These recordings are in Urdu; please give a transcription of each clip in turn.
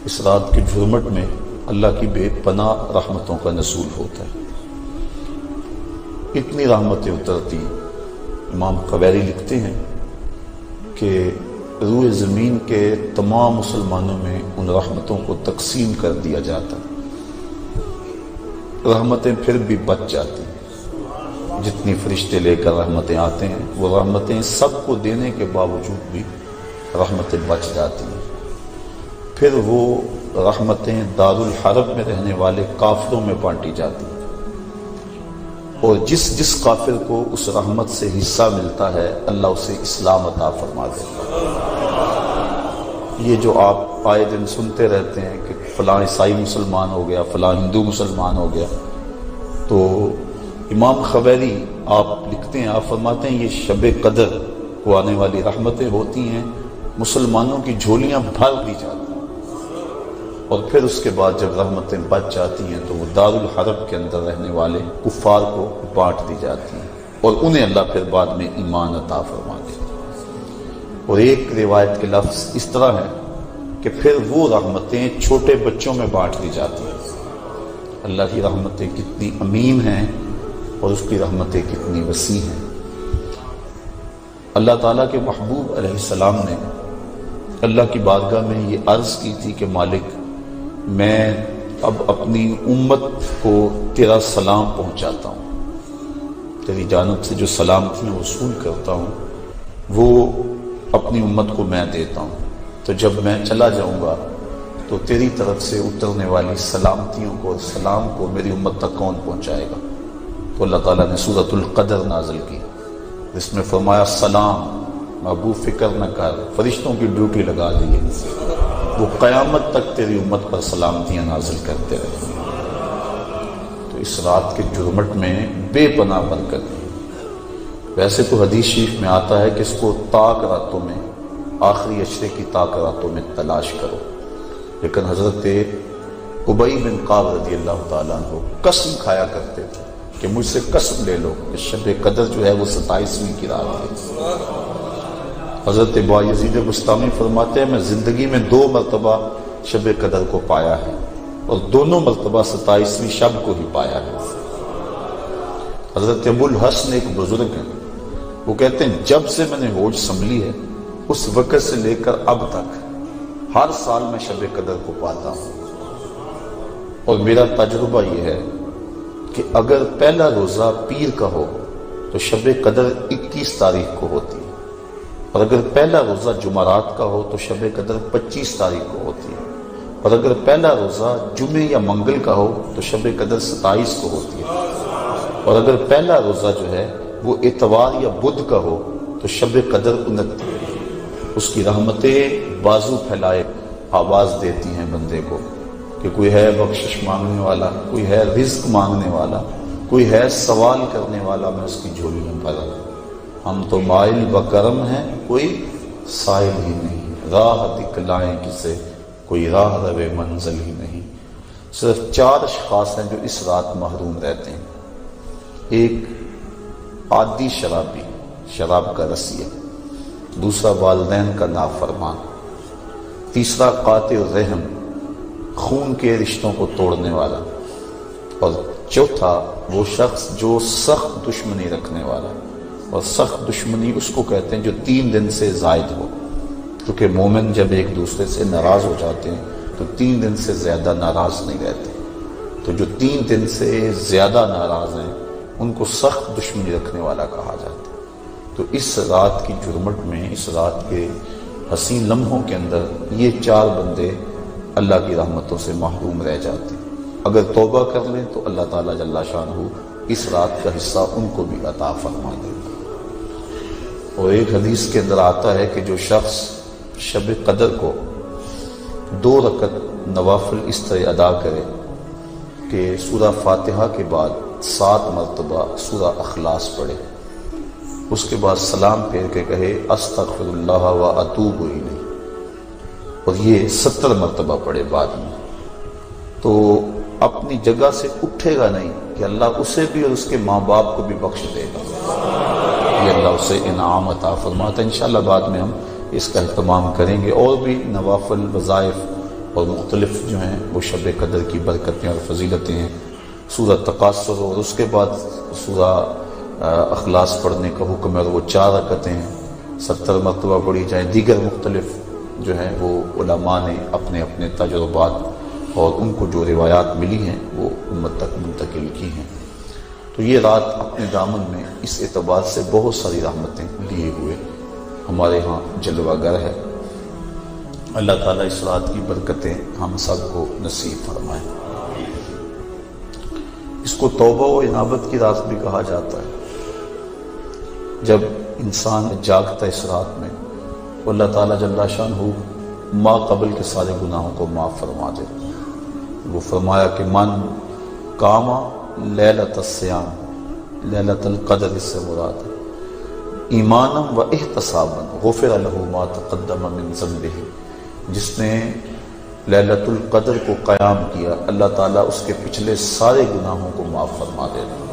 اس رات کی جھرمٹ میں اللہ کی بے پناہ رحمتوں کا نزول ہوتا ہے. اتنی رحمتیں اترتی. امام قویری لکھتے ہیں کہ روئے زمین کے تمام مسلمانوں میں ان رحمتوں کو تقسیم کر دیا جاتا. رحمتیں پھر بھی بچ جاتی. جتنی فرشتے لے کر رحمتیں آتے ہیں وہ رحمتیں سب کو دینے کے باوجود بھی رحمتیں بچ جاتی ہیں. پھر وہ رحمتیں دارالحرب میں رہنے والے کافروں میں بانٹی جاتی ہیں، اور جس کافر کو اس رحمت سے حصہ ملتا ہے اللہ اسے اسلام عطا فرما دیتا ہے. یہ جو آپ آئے دن سنتے رہتے ہیں کہ فلاں عیسائی مسلمان ہو گیا، فلاں ہندو مسلمان ہو گیا، تو امام قویری آپ لکھتے ہیں، آپ فرماتے ہیں یہ شب قدر کو آنے والی رحمتیں ہوتی ہیں، مسلمانوں کی جھولیاں بھر دی جاتی ہیں، اور پھر اس کے بعد جب رحمتیں بچ جاتی ہیں تو وہ دارالحرب کے اندر رہنے والے کفار کو بانٹ دی جاتی ہیں، اور انہیں اللہ پھر بعد میں ایمان عطا فرما دیتا ہے. اور ایک روایت کے لفظ اس طرح ہے کہ پھر وہ رحمتیں چھوٹے بچوں میں بانٹ دی جاتی ہیں. اللہ کی رحمتیں کتنی عمیم ہیں اور اس کی رحمتیں کتنی وسیع ہیں. اللہ تعالیٰ کے محبوب علیہ السلام نے اللہ کی بارگاہ میں یہ عرض کی تھی کہ مالک، میں اب اپنی امت کو تیرا سلام پہنچاتا ہوں، تیری جانب سے جو سلامتیاں وصول کرتا ہوں وہ اپنی امت کو میں دیتا ہوں. تو جب میں چلا جاؤں گا تو تیری طرف سے اترنے والی سلامتیوں کو اور سلام کو میری امت تک کون پہنچائے گا؟ تو اللہ تعالیٰ نے سورۃ القدر نازل کی، جس میں فرمایا سلام محبوب فکر نہ کر، فرشتوں کی ڈیوٹی لگا دی، وہ قیامت تک تیری امت پر سلامتیاں نازل کرتے رہے. تو اس رات کے جرمٹ میں بے پناہ برکت ہے. ویسے تو حدیث شریف میں آتا ہے کہ اس کو طاق راتوں میں، آخری عشرے کی طاق راتوں میں تلاش کرو، لیکن حضرت ابی بن کعب رضی اللہ تعالیٰ عنہ قسم کھایا کرتے تھے کہ مجھ سے قسم لے لو کہ شب قدر جو ہے وہ 27ویں کی رات ہے. حضرت بایزید بستامی فرماتے ہیں میں زندگی میں 2 مرتبہ شب قدر کو پایا ہے، اور دونوں مرتبہ 27ویں شب کو ہی پایا ہے. حضرت ابو الحسن ایک بزرگ ہیں، وہ کہتے ہیں جب سے میں نے ہوش سنبھلی ہے اس وقت سے لے کر اب تک ہر سال میں شب قدر کو پاتا ہوں، اور میرا تجربہ یہ ہے کہ اگر پہلا روزہ پیر کا ہو تو شب قدر 21 تاریخ کو ہوتی ہے، اور اگر پہلا روزہ جمعرات کا ہو تو شب قدر 25 تاریخ کو ہوتی ہے، اور اگر پہلا روزہ جمعے یا منگل کا ہو تو شب قدر 27 کو ہوتی ہے، اور اگر پہلا روزہ جو ہے وہ اتوار یا بدھ کا ہو تو شب قدر 29. اس کی رحمتیں بازو پھیلائے آواز دیتی ہیں بندے کو کہ کوئی ہے بخشش مانگنے والا، کوئی ہے رزق مانگنے والا، کوئی ہے سوال کرنے والا، میں اس کی جھولی میں بھرا. ہم تو مائل بکرم ہیں، کوئی سائل ہی نہیں، راہ دکھلائیں کسے، کوئی راہ روے منزل ہی نہیں. صرف 4 اشخاص ہیں جو اس رات محروم رہتے ہیں. ایک عادی شرابی، شراب کا رسیہ، دوسرا والدین کا نافرمان، تیسرا قاطع الرحم، خون کے رشتوں کو توڑنے والا، اور چوتھا وہ شخص جو سخت دشمنی رکھنے والا. اور سخت دشمنی اس کو کہتے ہیں جو 3 دن سے زائد ہو، کیونکہ مومن جب ایک دوسرے سے ناراض ہو جاتے ہیں تو 3 دن سے زیادہ ناراض نہیں رہتے. تو جو 3 دن سے زیادہ ناراض ہیں ان کو سخت دشمنی رکھنے والا کہا جاتا ہے. تو اس رات کی جرمٹ میں، اس رات کے حسین لمحوں کے اندر یہ 4 بندے اللہ کی رحمتوں سے محروم رہ جاتے ہیں. اگر توبہ کر لیں تو اللہ تعالیٰ جل شانہ اس رات کا حصہ ان کو بھی عطا فرما دے. اور ایک حدیث کے اندر آتا ہے کہ جو شخص شب قدر کو 2 رکعت نوافل اس طرح ادا کرے کہ سورہ فاتحہ کے بعد 7 مرتبہ سورہ اخلاص پڑھے، اس کے بعد سلام پھیر کے کہے استغفر اللہ و اتوب الیہ، اور یہ 70 مرتبہ پڑھے بعد میں، تو اپنی جگہ سے اٹھے گا نہیں کہ اللہ اسے بھی اور اس کے ماں باپ کو بھی بخش دے گا. یہ اللہ اسے انعام عطا فرماتا ہے. انشاءاللہ بعد میں ہم اس کا اہتمام کریں گے. اور بھی نوافل وظائف اور مختلف جو ہیں وہ شب قدر کی برکتیں اور فضیلتیں ہیں۔ سورہ تکاثر اور اس کے بعد سورہ اخلاص پڑھنے کا حکم ہے، اور وہ 4 رکعتیں ہیں، 70 مرتبہ پڑھی جائیں۔ دیگر مختلف جو ہیں وہ علماء نے اپنے اپنے تجربات اور ان کو جو روایات ملی ہیں وہ امت تک منتقل کی ہیں۔ تو یہ رات اپنے دامن میں اس اعتبار سے بہت ساری رحمتیں لیے ہوئے ہمارے ہاں جلوہ گر ہے۔ اللہ تعالیٰ اس رات کی برکتیں ہم سب کو نصیب فرمائیں۔ اس کو توبہ و انابت کی رات بھی کہا جاتا ہے۔ جب انسان جاگتا ہے اس رات میں، اللہ تعالیٰ جل شانہ ما قبل کے سارے گناہوں کو معاف فرما دے۔ وہ فرمایا کہ من کاما لیلۃ الصیام، لیلۃ القدر اس سے مراد ہے، ایمانم و احتسابا غفر لہ ما تقدم من ذنبہ، جس نے لیلۃ القدر کو قیام کیا اللہ تعالیٰ اس کے پچھلے سارے گناہوں کو معاف فرما دے گا۔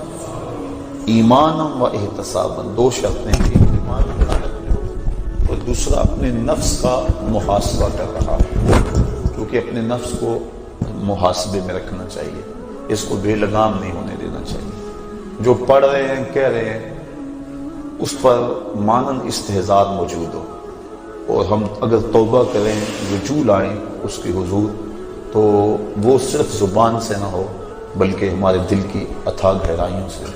ایمانم و احتسابا، 2 شرطیں ہیں، ایک ایمان کی حالت میں اور دوسرا اپنے نفس کا محاسبہ کر رہا ہے، کیونکہ اپنے نفس کو محاسبے میں رکھنا چاہیے، اس کو بے لگام نہیں ہونے دینا چاہیے۔ جو پڑھ رہے ہیں کہہ رہے ہیں اس پر مانند استحضار موجود ہو، اور ہم اگر توبہ کریں، رجوع لائیں اس کے حضور، تو وہ صرف زبان سے نہ ہو بلکہ ہمارے دل کی اتھاہ گہرائیوں سے۔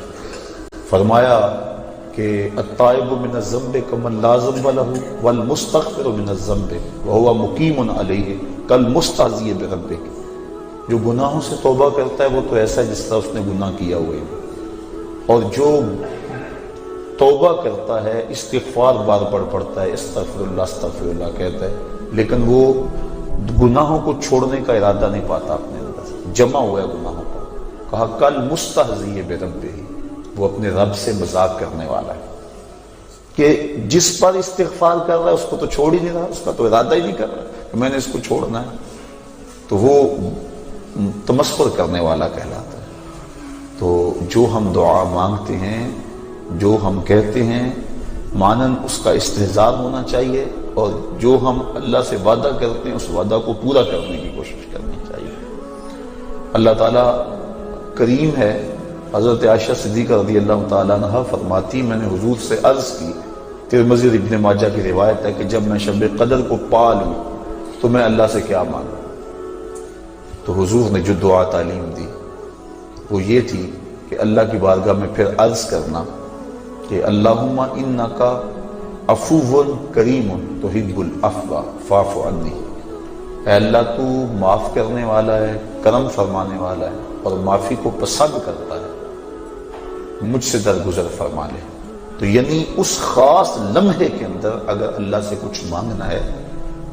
فرمایا کہ التائب من الذنب کمن لا ذنب له والمستغفر من الذنب وهو مقیم علیہ کالمستہزئ بربہ، جو گناہوں سے توبہ کرتا ہے وہ تو ایسا ہے جس طرح اس نے گناہ کیا ہوئے، اور جو توبہ کرتا ہے استغفار بار بار پڑھتا ہے، استغفر اللہ کہتا ہے، لیکن وہ گناہوں کو چھوڑنے کا ارادہ نہیں پاتا اپنے اندر، جمع ہوا ہے گناہوں کا۔ کہا کل مستہزئ بربہ، وہ اپنے رب سے مذاق کرنے والا ہے کہ جس پر استغفار کر رہا ہے اس کو تو چھوڑ ہی نہیں رہا، اس کا تو ارادہ ہی نہیں کر رہا کہ میں نے اس کو چھوڑنا ہے، تو وہ تمسخر کرنے والا کہلاتا ہے۔ تو جو ہم دعا مانگتے ہیں، جو ہم کہتے ہیں، مانند اس کا استحضار ہونا چاہیے، اور جو ہم اللہ سے وعدہ کرتے ہیں اس وعدہ کو پورا کرنے کی کوشش کرنی چاہیے۔ اللہ تعالیٰ کریم ہے۔ حضرت عائشہ صدیقہ رضی اللہ تعالیٰ عنہ فرماتی، میں نے حضور سے عرض کی، ترمذی ابن ماجہ کی روایت ہے کہ جب میں شب قدر کو پا لوں تو میں اللہ سے کیا مانگوں؟ تو حضور نے جو دعا تعلیم دی وہ یہ تھی کہ اللہ کی بارگاہ میں پھر عرض کرنا کہ اللہم انکا عفو کریم تحب العفو فاعف عنی، اے اللہ تو معاف کرنے والا ہے، کرم فرمانے والا ہے اور معافی کو پسند کرتا ہے، مجھ سے درگزر فرما لے۔ تو یعنی اس خاص لمحے کے اندر اگر اللہ سے کچھ مانگنا ہے،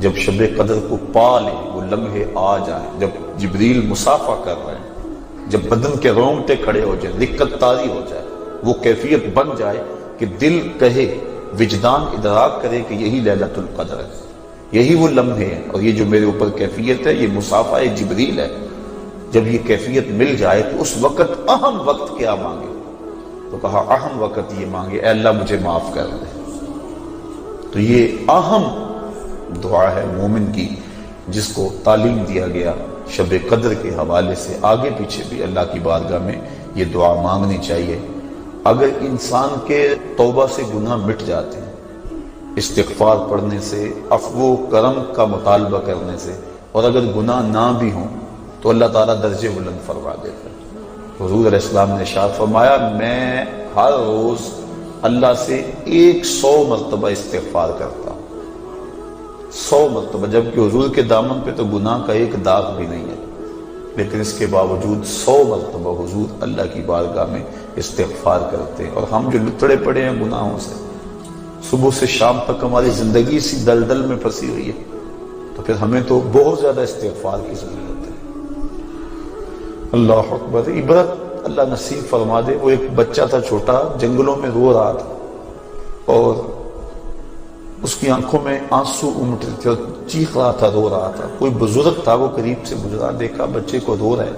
جب شب قدر کو پا لے، وہ لمحے آ جائیں، جب جبریل مصافحہ کر رہے ہیں، جب بدن کے رونگٹے کھڑے ہو جائیں، دقت طاری ہو جائے، وہ کیفیت بن جائے کہ دل کہے، وجدان ادراک کرے کہ یہی لیلۃ القدر ہے، یہی وہ لمحے ہیں، اور یہ جو میرے اوپر کیفیت ہے یہ مصافحہ جبریل ہے۔ جب یہ کیفیت مل جائے تو اس وقت اہم وقت کیا مانگے؟ تو کہا اہم وقت یہ مانگے اے اللہ مجھے معاف کر دے۔ تو یہ اہم دعا ہے مومن کی، جس کو تعلیم دیا گیا شب قدر کے حوالے سے۔ آگے پیچھے بھی اللہ کی بارگاہ میں یہ دعا مانگنی چاہیے۔ اگر انسان کے توبہ سے گناہ مٹ جاتے ہیں، استغفار پڑھنے سے، عفو و کرم کا مطالبہ کرنے سے، اور اگر گناہ نہ بھی ہوں تو اللہ تعالیٰ درجے بلند فرما دیتا ہے۔ حضور علیہ السلام نے ارشاد فرمایا، میں ہر روز اللہ سے 100 مرتبہ استغفار کرتا ہوں، 100 مرتبہ، جبکہ حضور کے دامن پہ تو گناہ کا ایک داغ بھی نہیں ہے، لیکن اس کے باوجود 100 مرتبہ حضور اللہ کی بارگاہ میں استغفار کرتے ہیں۔ اور ہم جو لتڑے پڑے ہیں گناہوں سے، صبح سے شام تک ہماری زندگی اسی دلدل میں پھنسی ہوئی ہے، تو پھر ہمیں تو بہت زیادہ استغفار کی ضرورت ہے۔ اللہ اکبر۔ عبرت اللہ نصیب فرما دے۔ وہ ایک بچہ تھا چھوٹا، جنگلوں میں رو رہا تھا اور اس کی آنکھوں میں آنسو امٹ رہے تھے اور چیخ رہا تھا، رو رہا تھا۔ کوئی بزرگ تھا، وہ قریب سے گزرا، دیکھا بچے کو رو رہا ہے،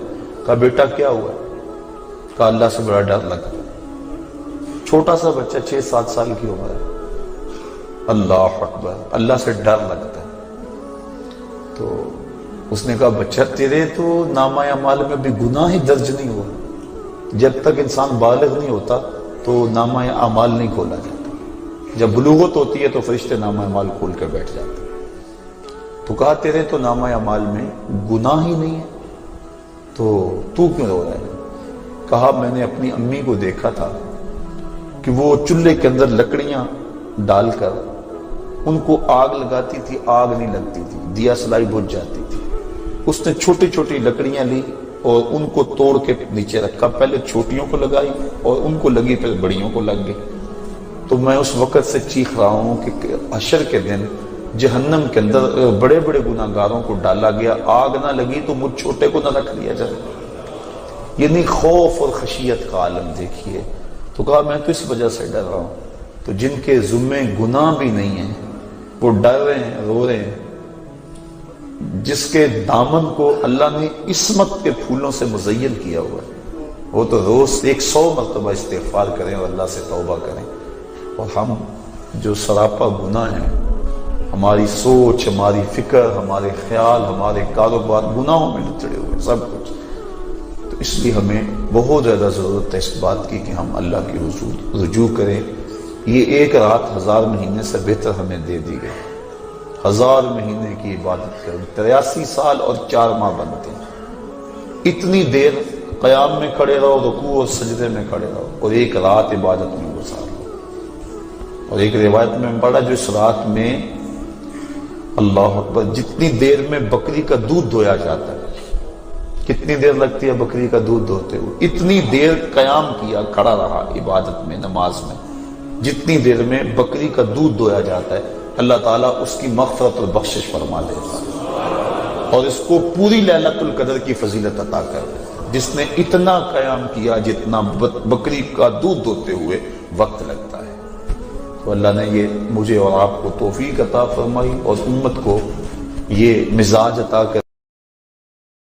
کہا بیٹا کیا ہوا ہے؟ کہا اللہ سے بڑا ڈر لگا۔ چھوٹا سا بچہ 6-7 سال کی عمر ہے۔ اللہ اکبر، اللہ سے ڈر لگتا ہے۔ تو اس نے کہا بچہ تیرے تو نامہ اعمال میں بھی گناہ ہی درج نہیں ہوا. جب تک انسان بالغ نہیں ہوتا تو نامہ اعمال نہیں کھولا جاتا. جب بلوغت ہوتی ہے تو فرشتے نامہ اعمال کھول کے بیٹھ جاتے. تو کہا تیرے تو نامہ اعمال میں گناہ ہی نہیں ہے تو کیوں رو رہا ہے؟ کہا میں نے اپنی امی کو دیکھا تھا کہ وہ چولہے کے اندر لکڑیاں ڈال کر ان کو آگ لگاتی تھی، آگ نہیں لگتی تھی، دیا سلائی بجھ جاتی تھی. اس نے چھوٹی چھوٹی لکڑیاں لی اور ان کو توڑ کے نیچے رکھا. پہلے چھوٹیوں کو لگائی اور ان کو لگی، پھر بڑیوں کو لگ گئی. تو میں اس وقت سے چیخ رہا ہوں کہ حشر کے دن جہنم کے اندر بڑے بڑے گناہ گاروں کو ڈالا گیا، آگ نہ لگی تو مجھ چھوٹے کو نہ رکھ لیا جائے. یعنی خوف اور خشیت کا عالم دیکھیے. تو کہا میں تو اس وجہ سے ڈر رہا ہوں. تو جن کے ذمے گناہ بھی نہیں ہیں وہ ڈر رہے ہیں، رو رہے ہیں. جس کے دامن کو اللہ نے عصمت کے پھولوں سے مزین کیا ہوا ہے وہ تو روز 100 مرتبہ استغفار کریں اور اللہ سے توبہ کریں. اور ہم جو سراپا گناہ ہیں، ہماری سوچ، ہماری فکر، ہمارے خیال، ہمارے کاروبار گناہوں میں لچڑے ہوئے سب کچھ. تو اس لیے ہمیں بہت زیادہ ضرورت ہے اس بات کی کہ ہم اللہ کی حضور رجوع کریں. یہ ایک رات 1000 مہینے سے بہتر ہمیں دے دی گئی. 1000 مہینے کی عبادت کریں، 83 سال اور 4 ماہ بنتے ہیں. اتنی دیر قیام میں کھڑے رہو، رکوع اور سجدے میں کھڑے رہو اور ایک رات عبادت میں گزار لو. اور ایک روایت میں پڑھا جو اس رات میں اللہ اکبر جتنی دیر میں بکری کا دودھ دھویا جاتا ہے، کتنی دیر لگتی ہے بکری کا دودھ دھوتے ہوئے، اتنی دیر قیام کیا، کھڑا رہا عبادت میں، نماز میں. جتنی دیر میں بکری کا دودھ دھویا جاتا ہے اللہ تعالیٰ اس کی مغفرت اور بخشش فرما دیتا ہے اور اس کو پوری لیلۃ القدر کی فضیلت عطا کر دیتا ہے جس نے اتنا قیام کیا جتنا بکری کا دودھ دھوتے ہوئے وقت لگتا ہے. تو اللہ نے یہ مجھے اور آپ کو توفیق عطا فرمائی اور امت کو یہ مزاج عطا کر